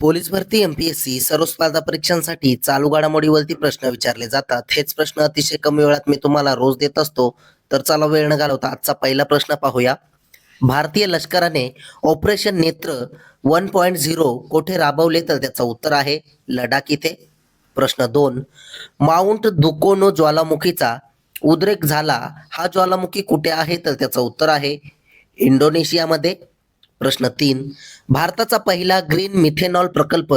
Police भरती MPSC सर्व स्पर्धा परीक्षांसाठी चालू घडामोडीवरती प्रश्न विचारले जातात. हेच प्रश्न अतिशय कमी वेळात मी तुम्हाला रोज देत असतो. तर चला वेळ न घालवता आजचा पहिला प्रश्न पाहूया. भारतीय लष्कराने ऑपरेशन नेत्र 1.0 कोठे राबवले? तर त्याचं उत्तर आहे लडाख इथे. प्रश्न 2, माउंट दुकोनो ज्वालामुखीचा उद्रेक झाला हा ज्वालामुखी कुठे आहे? तर त्याचं उत्तर आहे इंडोनेशियामध्ये. प्रश्न 3, भारताचा पहिला ग्रीन मिथेनॉल प्रकल्प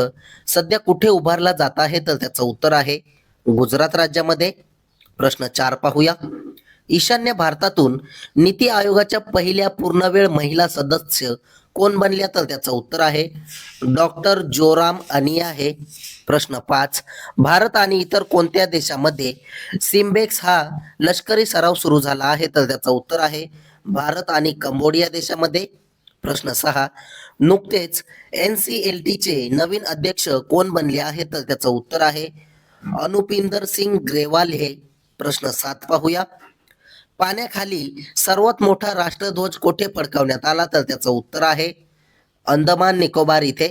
सध्या कुठे उभारला जात आहे? तर त्याचं उत्तर आहे गुजरात राज्यामध्ये. प्रश्न 4 पाहूया. ईशान्य भारतातून नीती आयोगाच्या पहिल्या पूर्णवेळ महिला सदस्य कोण बनल्या? तर त्याचं उत्तर आहे डॉक्टर जोराम अनिया आहे. प्रश्न 5, भारत आणि इतर कोणत्या देशामध्ये सिम्बेक्स हा लष्करी सराव सुरू झाला आहे? तर त्याचं उत्तर आहे भारत आणि कंबोडिया देशामध्ये. प्रश्न 6, नुकतेच NCLTचे नवीन अध्यक्ष कोण बनले आहे? तर त्याचं उत्तर आहे अनुपिंदर सिंग ग्रेवाल हे. प्रश्न 7 पाहूया. पाण्याखाली सर्वात मोठा राष्ट्रध्वज कोठे फडकावण्यात आला? तर त्याचं उत्तर आहे अंदमान निकोबार इथे.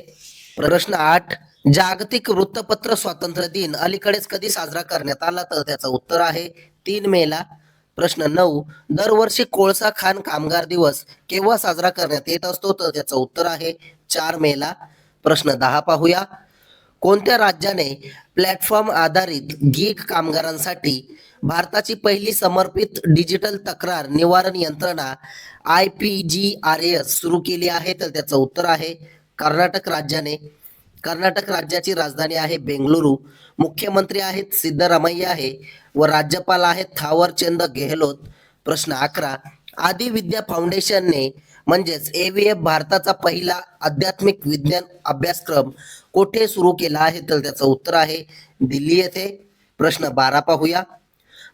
प्रश्न 8, जागतिक वृत्तपत्र स्वातंत्र्य दिन अलीकडेच कधी साजरा करण्यात आला? तर त्याचं उत्तर आहे 3 मेला. प्रश्न 9, दरवर्षी कोळसा खाण कामगार दिवस केव्हा साजरा करण्यात येत असतो? तर त्याचं उत्तर आहे 4 मेला. प्रश्न 10 पाहूया. कोणत्या राज्याने प्लॅटफॉर्म आधारित गीग कामगारांसाठी भारताची पहिली समर्पित डिजिटल तक्रार निवारण यंत्रणा IPGRAS सुरू केली आहे? तर त्याचं उत्तर आहे कर्नाटक राज्याने. कर्नाटक राज्याची राजधानी आहे बेंगलुरू. मुख्यमंत्री आहेत सिद्धरामय्या आहे व राज्यपाल आहेत थावरचंद गेहलोत. प्रश्न 11, आदि विद्या फाउंडेशनने म्हणजेच AVF भारताचा पहिला आध्यात्मिक विज्ञान अभ्यासक्रम कोठे सुरू केला आहे? तर त्याचं उत्तर आहे दिल्ली येथे. प्रश्न 12 पाहूया.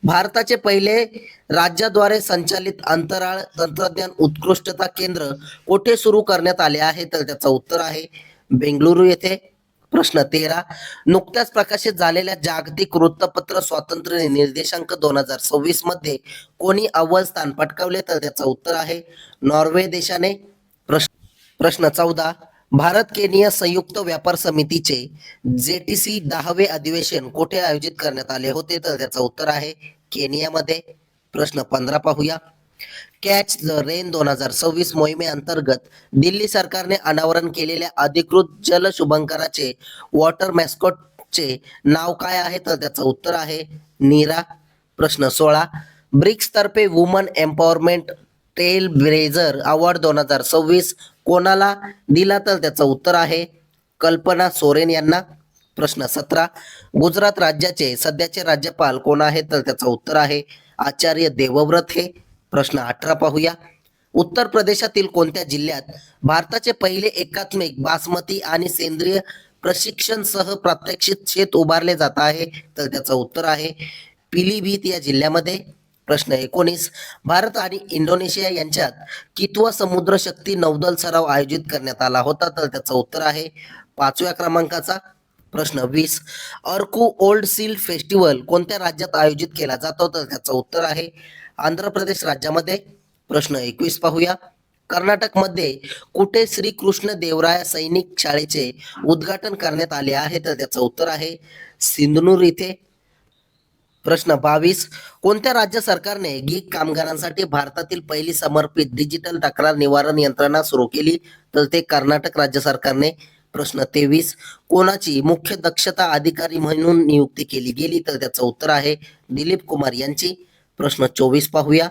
भारताचे पहिले राज्याद्वारे संचालित अंतराळ तंत्रज्ञान उत्कृष्टता केंद्र कोठे सुरू करण्यात आले आहे? तर त्याचं उत्तर आहे बेंगलुरू येथे. प्रश्न 13, नुकत्याच प्रकाशित झालेल्या जागतिक वृत्तपत्र स्वातंत्र्य निर्देशांक 2026 मध्ये कोणी अव्वल स्थान पटकावले? तर त्याचं उत्तर आहे नॉर्वे देशाने. प्रश्न 14, भारत केनिया संयुक्त व्यापार समितीचे JTC 10वे अधिवेशन कोठे आयोजित करण्यात आले होते? तर त्याचं उत्तर आहे केनियामध्ये. प्रश्न 15 पाहूया. कॅच द रेन 2026 मोहिमेअंतर्गत दिल्ली सरकारने अनावरण केलेल्या अधिकृत जल शुभंकराचे वॉटर मॅस्कॉटचे नाव काय आहे? तर त्याचं उत्तर आहे नीरा. प्रश्न 16, ब्रिक्स तर्फे woman empowerment trail blazer award 2026 कोणाला दिला? तर त्याचं उत्तर आहे कल्पना सोरेन यांना. प्रश्न 17, गुजरात राज्याचे सध्याचे राज्यपाल कोण आहेत? तर त्याचं उत्तर आहे आचार्य देवव्रत हे. प्रश्न 18 पाहूया. उत्तर प्रदेशातील कोणत्या जिल्ह्यात भारताचे पहिले एकात्मिक बासमती आणि सेंद्रिय प्रशिक्षण सह प्रात्यक्षिक शेत उभारले जात आहे? तर त्याचं उत्तर आहे पिलीभीत या जिल्ह्यामध्ये. प्रश्न 19, भारत आणि इंडोनेशिया यांच्यात कितवा समुद्र शक्ती नौदल सराव आयोजित करण्यात आला होता? तर त्याचं उत्तर आहे 5व्या क्रमांकाचा. प्रश्न 20, अर्कू ओल्ड सील फेस्टिवल कोणत्या राज्यात आयोजित केला जातो? तर त्याचं उत्तर आहे आंध्र प्रदेश राज्यामध्ये. प्रश्न 21 पाहूया. कर्नाटकमध्ये कुठे श्री कृष्ण देवराय सैनिक शाळेचे उद्घाटन करण्यात आले आहे? तर त्याचं उत्तर आहे सिंधनूर इथे. प्रश्न 22, कोणत्या राज्य सरकारने गीग कामगारांसाठी भारतातील पहिली समर्पित डिजिटल तक्रार निवारण यंत्रणा सुरू केली? तर ते कर्नाटक राज्य सरकारने. प्रश्न 23, कोणाची मुख्य दक्षता अधिकारी म्हणून नियुक्ती केली गेली? तर त्याचं उत्तर आहे दिलीप कुमार यांची. प्रश्न 24 पाहूया.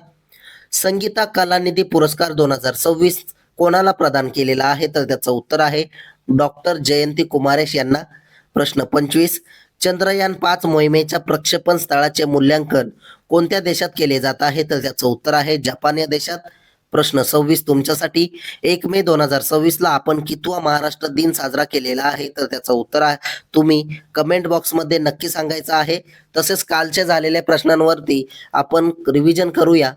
संगीता कलानिधी पुरस्कार 2026 कोणाला प्रदान केलेला आहे? तर त्याचं उत्तर आहे डॉक्टर जयंती कुमारेश यांना. प्रश्न 25, चंद्रयान 5 मोहिमेच्या प्रक्षेपण स्थळाचे मूल्यांकन कोणत्या देशात केले जात आहे? तर त्याचं उत्तर आहे जपान या देशात. प्रश्न 26 तुमच्यासाठी, 1 मे 2026ला आपण कितवा महाराष्ट्र दिन साजरा केलेला आहे? तर त्याचं उत्तर आहे तुम्ही कमेंट बॉक्समध्ये नक्की सांगायचं आहे. तसेच कालच्या झालेल्या प्रश्नांवरती आपण रिव्हिजन करूया.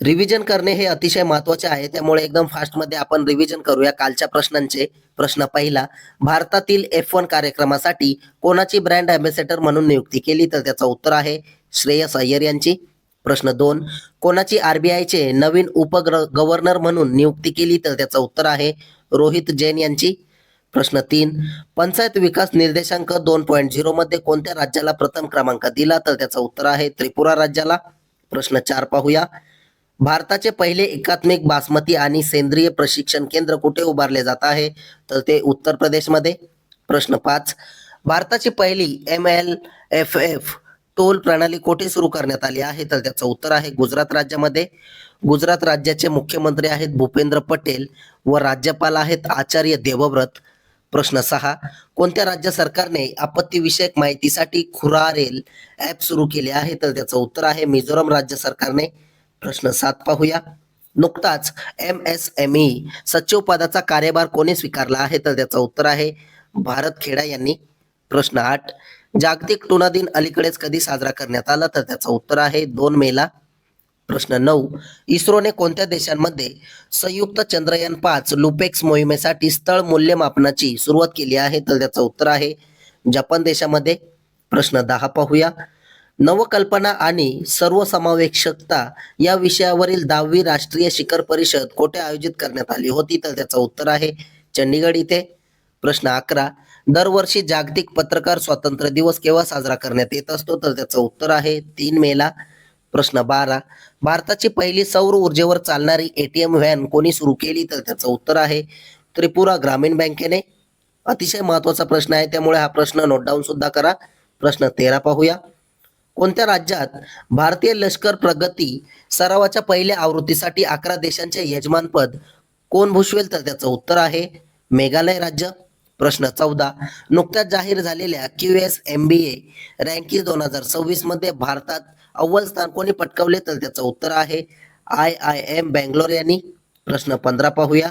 रिव्हिजन करणे हे अतिशय महत्त्वाचे आहे, त्यामुळे एकदम फास्टमध्ये आपण रिव्हिजन करूया कालच्या प्रश्नांचे. प्रश्न पहिला, भारतातील F1 कार्यक्रमासाठी कोणाची ब्रँड अँबॅसेडर म्हणून नियुक्ती केली? तर त्याचं उत्तर आहे श्रेयस अय्यर यांची. प्रश्न 2, कोणाची RBIचे नवीन गव्हर्नर म्हणून नियुक्ती केली? तर त्याचं उत्तर आहे रोहित जैन यांची. प्रश्न 3, पंचायत विकास निर्देशांक 2.0 मध्ये कोणत्या राज्याला प्रथम क्रमांक दिला? तर त्याचं उत्तर आहे त्रिपुरा राज्याला. प्रश्न 4 पाहूया. भारताचे पहिले एकात्मिक बासमती आणि सेंद्रिय प्रशिक्षण केंद्र कुठे उभारले जात आहे? तर ते उत्तर प्रदेशमध्ये. प्रश्न 5, भारताची पहिली MLFF टोल प्रणाली कुठे सुरू करण्यात आली आहे? तर त्याचं उत्तर आहे गुजरात राज्यामध्ये. गुजरात राज्याचे मुख्यमंत्री आहेत भूपेंद्र पटेल व राज्यपाल आहेत आचार्य देवव्रत. प्रश्न 6, कोणत्या राज्य सरकारने आपत्तीविषयक माहितीसाठी खुरारेल ॲप सुरू केले आहे? तर त्याचं उत्तर आहे मिझोरम राज्य सरकारने. प्रश्न 7 पाहूया. नुकताच MSME सचिव पदाचा कार्यभार कोणी स्वीकारला आहे? तर त्याचं उत्तर आहे भारत खेडा यांनी. प्रश्न 8, जागतिक टुना दिन अलीकडेच कधी साजरा करण्यात आला? तर त्याचं उत्तर आहे 2 मेला. प्रश्न 9, इस्रोने कोणत्या देशांमध्ये संयुक्त चंद्रयान 5 लुपेक्स मोहिमेसाठी स्थळ मूल्यमापनाची सुरुवात केली आहे? तर त्याचं उत्तर आहे जपान देशामध्ये. प्रश्न 10 पाहूया. नवकल्पना आणि सर्वसमावेशकता या विषयावरील 10वी राष्ट्रीय शिखर परिषद कोठे आयोजित करण्यात आली होती? तर त्याचं उत्तर आहे चंदीगड इथे. प्रश्न 11, दरवर्षी जागतिक पत्रकार स्वातंत्र्य दिवस केव्हा साजरा करण्यात येत असतो? तर त्याचं उत्तर आहे 3 मेला. प्रश्न 12, भारताची पहिली सौर ऊर्जेवर चालणारी ATM व्हॅन कोणी सुरू केली? तर त्याचं उत्तर आहे त्रिपुरा ग्रामीण बँकेने. अतिशय महत्वाचा प्रश्न आहे त्यामुळे हा प्रश्न नोट डाऊन सुद्धा करा. प्रश्न 13 पाहूया. कोणत्या राज्यात भारतीय लष्कर प्रगती सरावाच्या पहिल्या आवृत्तीसाठी 11 देशांचे यजमानपद कोण भूषवेल? तर त्याचं उत्तर आहे मेघालय राज्य. प्रश्न 14, नुकत्याच जाहीर झालेल्या QS MBA रँकिंग 2026 मध्ये भारतात अव्वल स्थान कोणी पटकावले? तर त्याचं उत्तर आहे IIM बँगलोर यांनी. प्रश्न 15 पाहूया.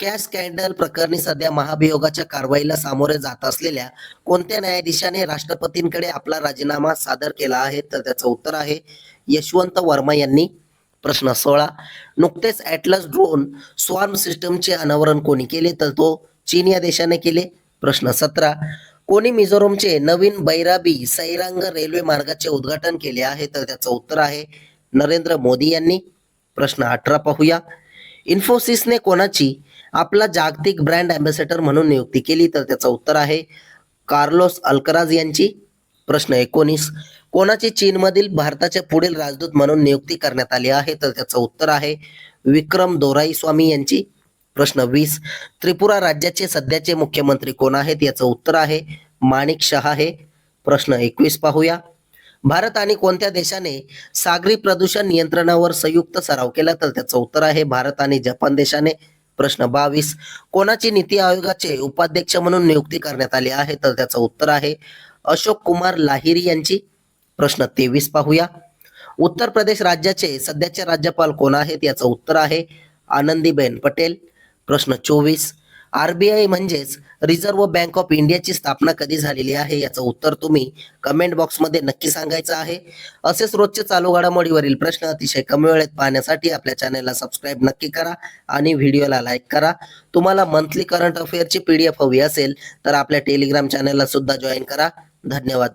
कॅश स्कॅन्डल प्रकरणी सध्या महाभियोगाच्या कारवाईला सामोरे जात असलेल्या कोणत्या न्यायाधीशाने राष्ट्रपतींकडे आपला राजीनामा सादर केला आहे? तर त्याचं उत्तर आहे यशवंत वर्मा यांनी. प्रश्न 16, नुकतेच ॲटलस ड्रोन स्वार्म सिस्टमचे अनावरण कोणी केले? तर तो चीन या देशाने केले. प्रश्न 17, कोणी मिझोरमचे नवीन बैराबी सैरांग रेल्वे मार्गाचे उद्घाटन केले आहे? तर त्याचं उत्तर आहे नरेंद्र मोदी यांनी. प्रश्न 18 पाहूया. इन्फोसिसने कोणाची आपला जागतिक ब्रँड अँबॅसेडर म्हणून नियुक्ती केली? तर त्याचं उत्तर आहे कार्लोस अल्कराज यांची. प्रश्न 19, कोणाची चीनमधील भारताचे पुढील राजदूत म्हणून नियुक्ती करण्यात आली आहे? तर त्याचं उत्तर आहे विक्रम दोराईस्वामी यांची. प्रश्न 20, त्रिपुरा राज्याचे सध्याचे मुख्यमंत्री कोण आहेत? याचं उत्तर आहे माणिक शहा हे. प्रश्न 21 पाहूया. भारत आणि कोणत्या देशाने सागरी प्रदूषण नियंत्रणावर संयुक्त सराव केला? तर त्याचं उत्तर आहे भारत आणि जपान देशाने. प्रश्न 22, कोणाची नीती आयोगाचे उपाध्यक्ष म्हणून नियुक्ती करण्यात आली आहे? तर त्याचं उत्तर आहे अशोक कुमार लाहिरी यांची. प्रश्न 23 पाहूया. उत्तर प्रदेश राज्याचे सध्याचे राज्यपाल कोण आहेत? याचं उत्तर आहे आनंदीबेन पटेल. प्रश्न 24, RBI म्हणजेच रिझर्व्ह बँक ऑफ इंडियाची स्थापना कधी झालेली आहे? याचं उत्तर तुम्ही कमेंट बॉक्समध्ये नक्की सांगायचं आहे. असेच रोजचे चालू घडामोडीवरील प्रश्न अतिशय कमी वेळेत पाहण्यासाठी आपल्या चॅनलला सबस्क्राईब नक्की करा आणि व्हिडिओला लाईक करा. तुम्हाला मंथली करंट अफेअरची PDF हवी असेल तर आपल्या टेलिग्राम चॅनलला सुद्धा जॉईन करा. धन्यवाद.